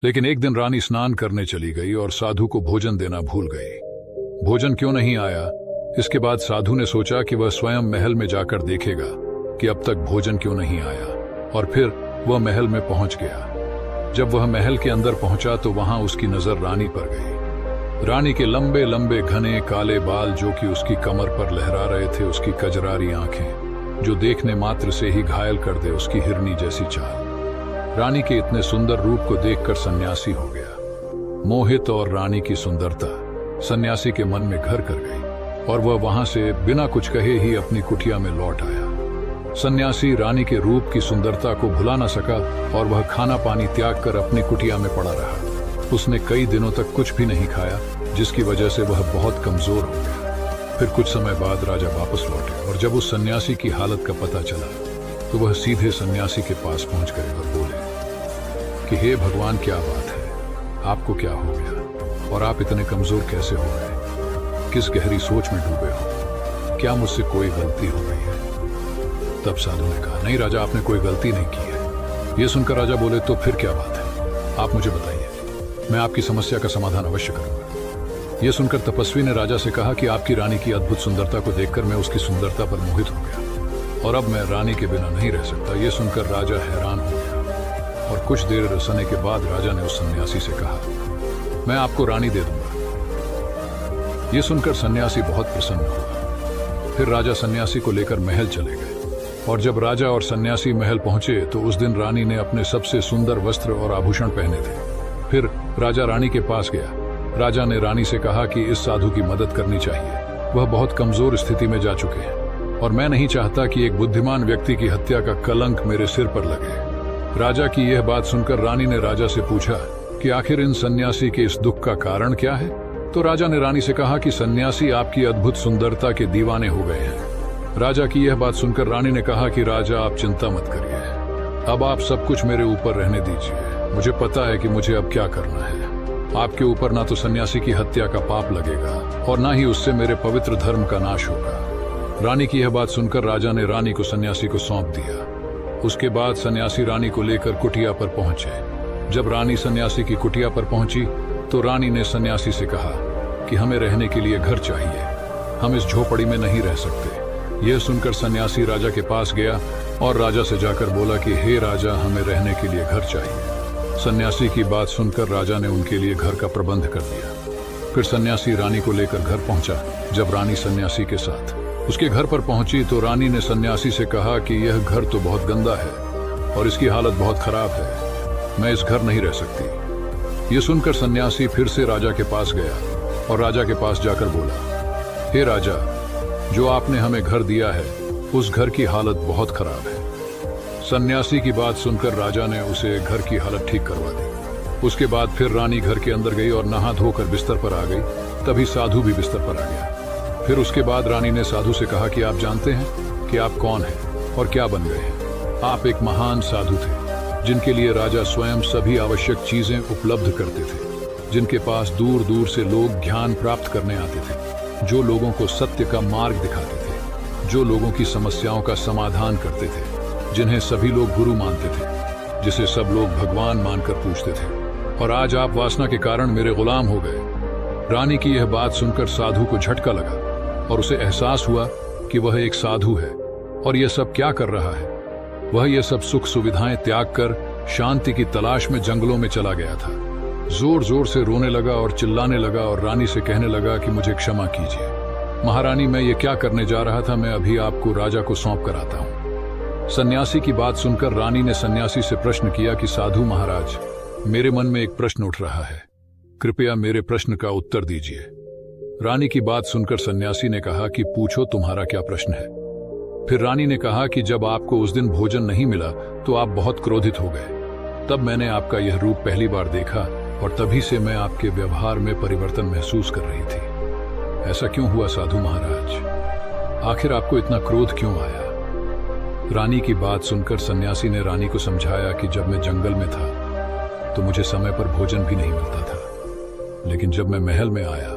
लेकिन एक दिन रानी स्नान करने चली गई और साधु को भोजन देना भूल गई। भोजन क्यों नहीं आया, इसके बाद साधु ने सोचा कि वह स्वयं महल में जाकर देखेगा कि अब तक भोजन क्यों नहीं आया, और फिर वह महल में पहुंच गया। जब वह महल के अंदर पहुंचा तो वहां उसकी नजर रानी पर गई। रानी के लंबे लंबे घने काले बाल जो कि उसकी कमर पर लहरा रहे थे, उसकी कजरारी आंखें जो देखने मात्र से ही घायल कर दे, उसकी हिरनी जैसी चाल। रानी के इतने सुंदर रूप को देखकर सन्यासी हो गया मोहित, और रानी की सुंदरता सन्यासी के मन में घर कर गई और वह वहां से बिना कुछ कहे ही अपनी कुटिया में लौट आया। सन्यासी रानी के रूप की सुंदरता को भुला न सका और वह खाना पानी त्याग कर अपनी कुटिया में पड़ा रहा। उसने कई दिनों तक कुछ भी नहीं खाया, जिसकी वजह से वह बहुत कमजोर हो गया। फिर कुछ समय बाद राजा वापस लौटे और जब उस सन्यासी की हालत का पता चला तो वह सीधे सन्यासी के पास पहुंच गए और बोले कि हे भगवान, क्या बात है, आपको क्या हो गया और आप इतने कमजोर कैसे हो गए? किस गहरी सोच में डूबे हो? क्या मुझसे कोई गलती हो गई है? तब साधु ने कहा, नहीं राजा, आपने कोई गलती नहीं की है। यह सुनकर राजा बोले, तो फिर क्या बात है, आप मुझे बताइए, मैं आपकी समस्या का समाधान अवश्य करूंगा। यह सुनकर तपस्वी ने राजा से कहा कि आपकी रानी की अद्भुत सुंदरता को देखकर मैं उसकी सुंदरता पर मोहित हो गया और अब मैं रानी के बिना नहीं रह सकता। यह सुनकर राजा हैरान हो गया और कुछ देर रसने के बाद राजा ने उस सन्यासी से कहा, मैं आपको रानी दे दूंगा। यह सुनकर सन्यासी बहुत प्रसन्न हुआ। फिर राजा सन्यासी को लेकर महल चले गए और जब राजा और सन्यासी महल पहुंचे तो उस दिन रानी ने अपने सबसे सुंदर वस्त्र और आभूषण पहने थे। फिर राजा रानी के पास गया। राजा ने रानी से कहा कि इस साधु की मदद करनी चाहिए, वह बहुत कमजोर स्थिति में जा चुके हैं और मैं नहीं चाहता कि एक बुद्धिमान व्यक्ति की हत्या का कलंक मेरे सिर पर लगे। राजा की यह बात सुनकर रानी ने राजा से पूछा कि आखिर इन सन्यासी के इस दुख का कारण क्या है? तो राजा ने रानी से कहा कि सन्यासी आपकी अद्भुत सुंदरता के दीवाने हो गए हैं। राजा की यह बात सुनकर रानी ने कहा कि राजा, आप चिंता मत करिए, अब आप सब कुछ मेरे ऊपर रहने दीजिए। मुझे पता है कि मुझे अब क्या करना है। आपके ऊपर ना तो सन्यासी की हत्या का पाप लगेगा और ना ही उससे मेरे पवित्र धर्म का नाश होगा। रानी की यह बात सुनकर राजा ने रानी को सन्यासी को सौंप दिया। उसके बाद सन्यासी रानी को लेकर कुटिया पर पहुंचे। जब रानी सन्यासी की कुटिया पर पहुंची तो रानी ने सन्यासी से कहा कि हमें रहने के लिए घर चाहिए, हम इस झोपड़ी में नहीं रह सकते। यह सुनकर सन्यासी राजा के पास गया और राजा से जाकर बोला कि हे राजा, हमें रहने के लिए घर चाहिए। सन्यासी की बात सुनकर राजा ने उनके लिए घर का प्रबंध कर दिया। फिर सन्यासी रानी को लेकर घर पहुंचा। जब रानी सन्यासी के साथ उसके घर पर पहुंची तो रानी ने सन्यासी से कहा कि यह घर तो बहुत गंदा है और इसकी हालत बहुत खराब है, मैं इस घर नहीं रह सकती। ये सुनकर सन्यासी फिर से राजा के पास गया और राजा के पास जाकर बोला, हे राजा, जो आपने हमें घर दिया है उस घर की हालत बहुत खराब है। सन्यासी की बात सुनकर राजा ने उसे घर की हालत ठीक करवा दी। उसके बाद फिर रानी घर के अंदर गई और नहा धोकर बिस्तर पर आ गई। तभी साधु भी बिस्तर पर आ गया। फिर उसके बाद रानी ने साधु से कहा कि आप जानते हैं कि आप कौन हैं और क्या बन गए हैं? आप एक महान साधु थे जिनके लिए राजा स्वयं सभी आवश्यक चीजें उपलब्ध करते थे, जिनके पास दूर दूर से लोग ज्ञान प्राप्त करने आते थे, जो लोगों को सत्य का मार्ग दिखाते थे, जो लोगों की समस्याओं का समाधान करते थे, जिन्हें सभी लोग गुरु मानते थे, जिसे सब लोग भगवान मानकर पूजते थे। और आज आप वासना के कारण मेरे गुलाम हो गए। रानी की यह बात सुनकर साधु को झटका लगा और उसे एहसास हुआ कि वह एक साधु है और यह सब क्या कर रहा है। वह यह सब सुख सुविधाएं त्याग कर शांति की तलाश में जंगलों में चला गया था। जोर जोर से रोने लगा और चिल्लाने लगा और रानी से कहने लगा कि मुझे क्षमा कीजिए महारानी, मैं ये क्या करने जा रहा था, मैं अभी आपको राजा को सौंप कर आता हूँ। सन्यासी की बात सुनकर रानी ने सन्यासी से प्रश्न किया कि साधु महाराज, मेरे मन में एक प्रश्न उठ रहा है, कृपया मेरे प्रश्न का उत्तर दीजिए। रानी की बात सुनकर सन्यासी ने कहा कि पूछो, तुम्हारा क्या प्रश्न है? फिर रानी ने कहा कि जब आपको उस दिन भोजन नहीं मिला तो आप बहुत क्रोधित हो गए। तब मैंने आपका यह रूप पहली बार देखा और तभी से मैं आपके व्यवहार में परिवर्तन महसूस कर रही थी। ऐसा क्यों हुआ साधु महाराज? आखिर आपको इतना क्रोध क्यों आया? रानी की बात सुनकर सन्यासी ने रानी को समझाया कि जब मैं जंगल में था तो मुझे समय पर भोजन भी नहीं मिलता था, लेकिन जब मैं महल में आया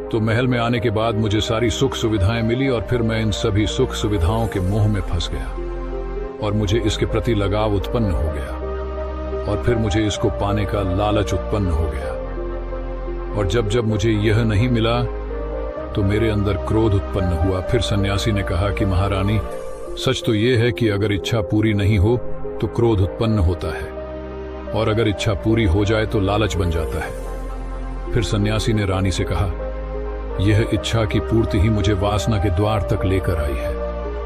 तो महल में आने के बाद मुझे सारी सुख सुविधाएं मिली और फिर मैं इन सभी सुख सुविधाओं के मोह में फंस गया और मुझे इसके प्रति लगाव उत्पन्न हो गया और फिर मुझे इसको पाने का लालच उत्पन्न हो गया। और जब जब मुझे यह नहीं मिला तो मेरे अंदर क्रोध उत्पन्न हुआ। फिर सन्यासी ने कहा कि महारानी, सच तो यह है कि अगर इच्छा पूरी नहीं हो तो क्रोध उत्पन्न होता है, और अगर इच्छा पूरी हो जाए तो लालच बन जाता है। फिर सन्यासी ने रानी से कहा, यह इच्छा की पूर्ति ही मुझे वासना के द्वार तक लेकर आई है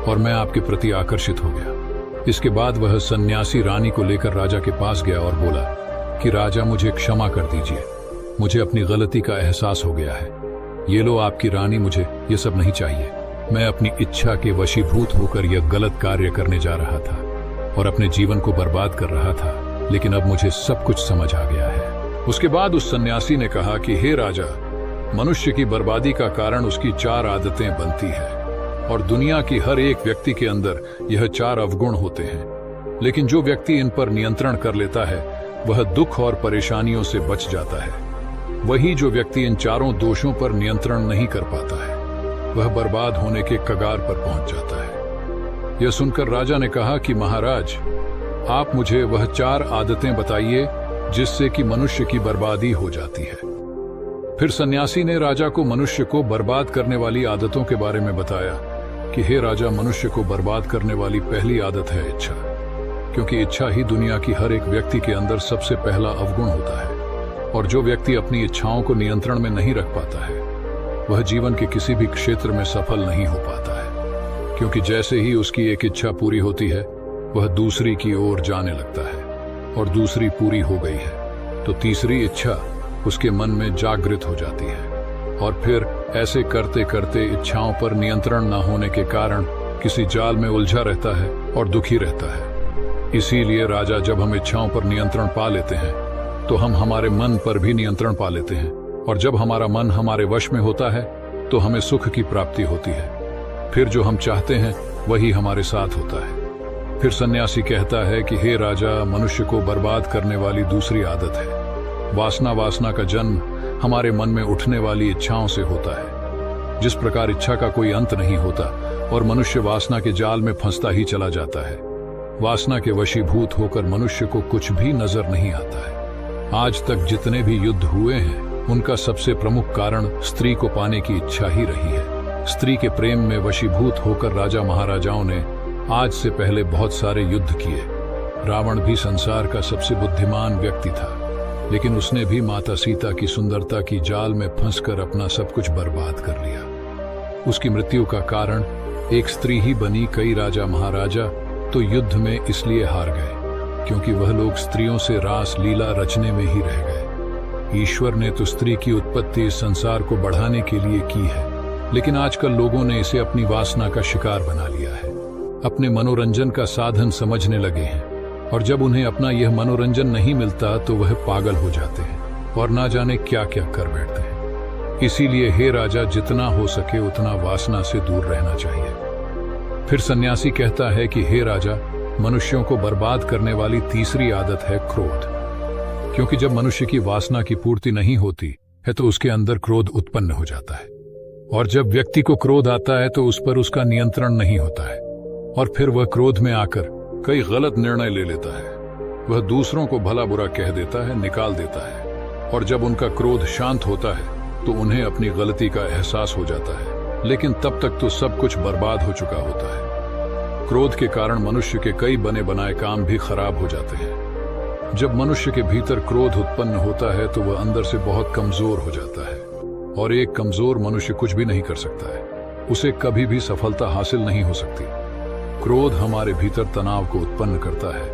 और मैं आपके प्रति आकर्षित हो गया। इसके बाद वह सन्यासी रानी को लेकर राजा के पास गया और बोला कि राजा, मुझे क्षमा कर दीजिए, मुझे अपनी गलती का एहसास हो गया है। ये लो आपकी रानी, मुझे ये सब नहीं चाहिए। मैं अपनी इच्छा के वशीभूत होकर यह गलत कार्य करने जा रहा था और अपने जीवन को बर्बाद कर रहा था, लेकिन अब मुझे सब कुछ समझ आ गया है। उसके बाद उस सन्यासी ने कहा कि हे राजा, मनुष्य की बर्बादी का कारण उसकी 4 आदतें बनती है और दुनिया की हर एक व्यक्ति के अंदर यह 4 अवगुण होते हैं, लेकिन जो व्यक्ति इन पर नियंत्रण कर लेता है वह दुख और परेशानियों से बच जाता है। वही जो व्यक्ति इन 4 दोषों पर नियंत्रण नहीं कर पाता है वह बर्बाद होने के कगार पर पहुंच जाता है। यह सुनकर राजा ने कहा कि महाराज, आप मुझे वह 4 आदतें बताइए जिससे कि मनुष्य की बर्बादी हो जाती है। फिर सन्यासी ने राजा को मनुष्य को बर्बाद करने वाली आदतों के बारे में बताया कि हे राजा, मनुष्य को बर्बाद करने वाली पहली आदत है इच्छा, क्योंकि इच्छा ही दुनिया की हर एक व्यक्ति के अंदर सबसे पहला अवगुण होता है। और जो व्यक्ति अपनी इच्छाओं को नियंत्रण में नहीं रख पाता है वह जीवन के किसी भी क्षेत्र में सफल नहीं हो पाता है, क्योंकि जैसे ही उसकी एक इच्छा पूरी होती है वह दूसरी की ओर जाने लगता है, और दूसरी पूरी हो गई है तो तीसरी इच्छा उसके मन में जागृत हो जाती है, और फिर ऐसे करते करते इच्छाओं पर नियंत्रण न होने के कारण किसी जाल में उलझा रहता है और दुखी रहता है। इसीलिए राजा, जब हम इच्छाओं पर नियंत्रण पा लेते हैं तो हम हमारे मन पर भी नियंत्रण पा लेते हैं, और जब हमारा मन हमारे वश में होता है तो हमें सुख की प्राप्ति होती है। फिर जो हम चाहते हैं वही हमारे साथ होता है। फिर सन्यासी कहता है कि हे राजा, मनुष्य को बर्बाद करने वाली दूसरी आदत है वासना। वासना का जन्म हमारे मन में उठने वाली इच्छाओं से होता है। जिस प्रकार इच्छा का कोई अंत नहीं होता और मनुष्य वासना के जाल में फंसता ही चला जाता है, वासना के वशीभूत होकर मनुष्य को कुछ भी नजर नहीं आता है। आज तक जितने भी युद्ध हुए हैं उनका सबसे प्रमुख कारण स्त्री को पाने की इच्छा ही रही है। स्त्री के प्रेम में वशीभूत होकर राजा महाराजाओं ने आज से पहले बहुत सारे युद्ध किए। रावण भी संसार का सबसे बुद्धिमान व्यक्ति था, लेकिन उसने भी माता सीता की सुंदरता की जाल में फंसकर अपना सब कुछ बर्बाद कर लिया। उसकी मृत्यु का कारण एक स्त्री ही बनी। कई राजा महाराजा तो युद्ध में इसलिए हार गए क्योंकि वह लोग स्त्रियों से रास लीला रचने में ही रह गए। ईश्वर ने तो स्त्री की उत्पत्ति इस संसार को बढ़ाने के लिए की है, लेकिन आजकल लोगों ने इसे अपनी वासना का शिकार बना लिया है, अपने मनोरंजन का साधन समझने लगे हैं, और जब उन्हें अपना यह मनोरंजन नहीं मिलता तो वह पागल हो जाते हैं और ना जाने क्या क्या कर बैठते हैं। इसीलिए हे राजा, जितना हो सके उतना वासना से दूर रहना चाहिए। फिर सन्यासी कहता है कि हे राजा, मनुष्यों को बर्बाद करने वाली तीसरी आदत है क्रोध, क्योंकि जब मनुष्य की वासना की पूर्ति नहीं होती है तो उसके अंदर क्रोध उत्पन्न हो जाता है, और जब व्यक्ति को क्रोध आता है तो उस पर उसका नियंत्रण नहीं होता है, और फिर वह क्रोध में आकर कई गलत निर्णय ले लेता है। वह दूसरों को भला बुरा कह देता है, निकाल देता है, और जब उनका क्रोध शांत होता है तो उन्हें अपनी गलती का एहसास हो जाता है, लेकिन तब तक तो सब कुछ बर्बाद हो चुका होता है। क्रोध के कारण मनुष्य के कई बने बनाए काम भी खराब हो जाते हैं। जब मनुष्य के भीतर क्रोध उत्पन्न होता है तो वह अंदर से बहुत कमजोर हो जाता है, और एक कमजोर मनुष्य कुछ भी नहीं कर सकता है, उसे कभी भी सफलता हासिल नहीं हो सकती। क्रोध हमारे भीतर तनाव को उत्पन्न करता है,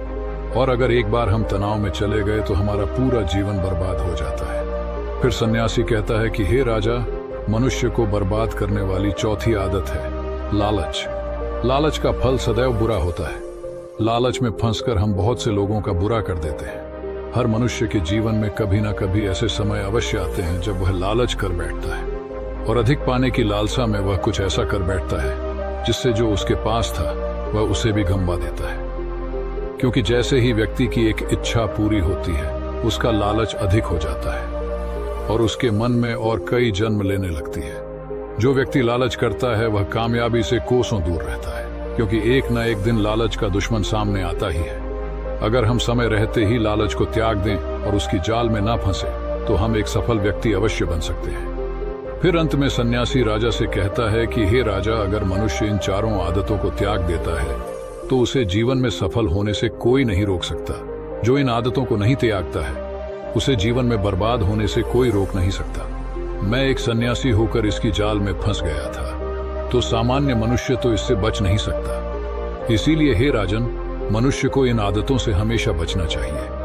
और अगर एक बार हम तनाव में चले गए तो हमारा पूरा जीवन बर्बाद हो जाता है। फिर सन्यासी कहता है कि हे राजा, मनुष्य को बर्बाद करने वाली चौथी आदत है लालच। लालच का फल सदैव बुरा होता है। लालच में फंसकर हम बहुत से लोगों का बुरा कर देते हैं। हर मनुष्य के जीवन में कभी ना कभी ऐसे समय अवश्य आते हैं जब वह लालच कर बैठता है, और अधिक पाने की लालसा में वह कुछ ऐसा कर बैठता है जिससे जो उसके पास था वह उसे भी गंवा देता है। क्योंकि जैसे ही व्यक्ति की एक इच्छा पूरी होती है उसका लालच अधिक हो जाता है और उसके मन में और कई जन्म लेने लगती है। जो व्यक्ति लालच करता है वह कामयाबी से कोसों दूर रहता है, क्योंकि एक न एक दिन लालच का दुश्मन सामने आता ही है। अगर हम समय रहते ही लालच को त्याग दें और उसकी जाल में ना फंसे तो हम एक सफल व्यक्ति अवश्य बन सकते हैं। फिर अंत में सन्यासी राजा से कहता है कि हे राजा, अगर मनुष्य इन चारों आदतों को त्याग देता है तो उसे जीवन में सफल होने से कोई नहीं रोक सकता। जो इन आदतों को नहीं त्यागता है उसे जीवन में बर्बाद होने से कोई रोक नहीं सकता। मैं एक सन्यासी होकर इसकी जाल में फंस गया था, तो सामान्य मनुष्य तो इससे बच नहीं सकता। इसीलिए हे राजन, मनुष्य को इन आदतों से हमेशा बचना चाहिए।